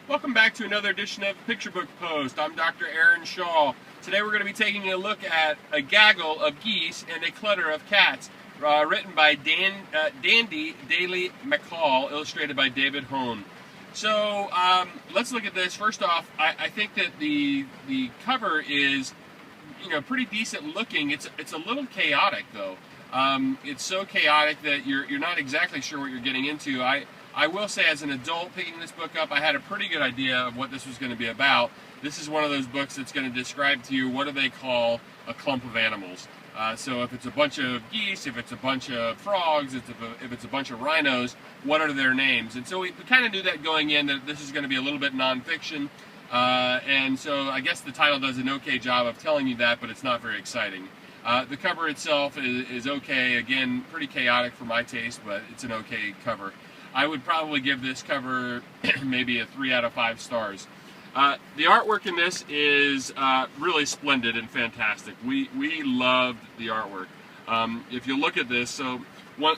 Welcome back to another edition of Picture Book Post. I'm Dr. Aaron Shaw. Today we're going to be taking a look at A Gaggle of Geese and a Clutter of Cats, written by Dandi Mackall, illustrated by David Hone. So let's look at this. First off, I think that the cover is pretty decent looking. It's a little chaotic though. It's so chaotic that you're not exactly sure what you're getting into. I will say, as an adult picking this book up, I had a pretty good idea of what this was going to be about. This is one of those books that's going to describe to you what do they call a clump of animals. So if it's a bunch of geese, if it's a bunch of frogs, if it's a bunch of rhinos, what are their names? And so we kind of knew that going in, that this is going to be a little bit nonfiction. And so I guess the title does an okay job of telling you that, but it's not very exciting. The cover itself is okay. Again, pretty chaotic for my taste, but it's an okay cover. I would probably give this cover maybe a 3 out of 5 stars. The artwork in this is really splendid and fantastic. We loved the artwork. If you look at this, so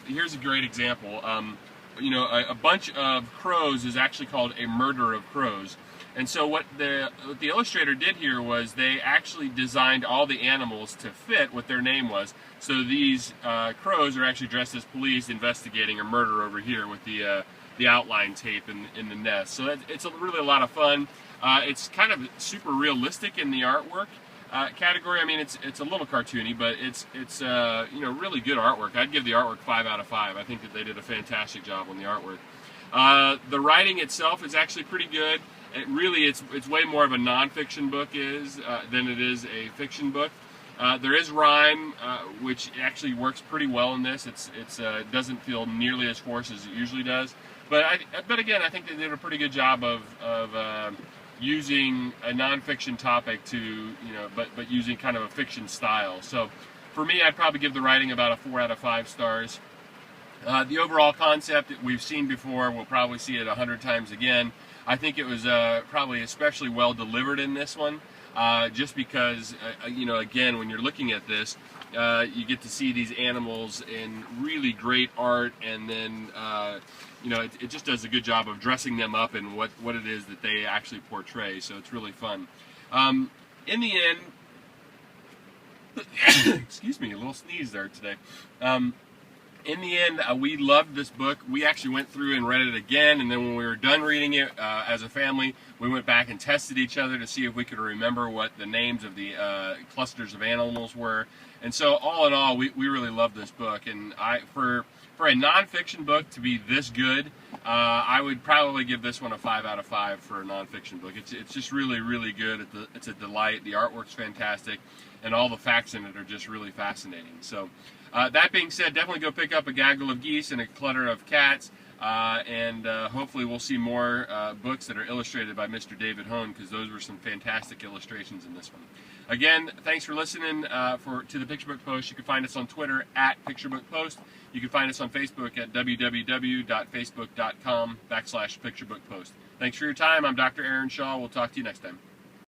here's a great example. A bunch of crows is actually called a murder of crows. And so what the illustrator did here was they actually designed all the animals to fit what their name was. So these crows are actually dressed as police investigating a murder over here with the outline tape in the nest. So it's really a lot of fun. It's kind of super realistic in the artwork category. I mean, it's a little cartoony, but it's really good artwork. I'd give the artwork 5 out of 5. I think that they did a fantastic job on the artwork. The writing itself is actually pretty good. It's way more of a nonfiction book than it is a fiction book. There is rhyme, which actually works pretty well in this. It doesn't feel nearly as forced as it usually does. But again, I think they did a pretty good job of using a nonfiction topic but using kind of a fiction style. So for me, I'd probably give the writing about a 4 out of 5 stars. The overall concept that we've seen before, we'll probably see it 100 times again. I think it was probably especially well delivered in this one, just because, again, when you're looking at this, you get to see these animals in really great art, and then, it just does a good job of dressing them up in what it is that they actually portray, so it's really fun. In the end, excuse me, a little sneeze there today. In the end, we loved this book. We actually went through and read it again, and then when we were done reading it as a family, we went back and tested each other to see if we could remember what the names of the clusters of animals were. And so all in all, we really loved this book. And for a nonfiction book to be this good, I would probably give this one a 5 out of 5 for a nonfiction book. It's just really, really good. It's a delight. The artwork's fantastic, and all the facts in it are just really fascinating. So that being said, definitely go pick up A Gaggle of Geese and a Clutter of Cats, and hopefully we'll see more books that are illustrated by Mr. David Hone, because those were some fantastic illustrations in this one. Again, thanks for listening to the Picture Book Post. You can find us on Twitter at Picture Book Post. You can find us on Facebook at www.facebook.com/Picture Book Post. Thanks for your time. I'm Dr. Aaron Shaw. We'll talk to you next time.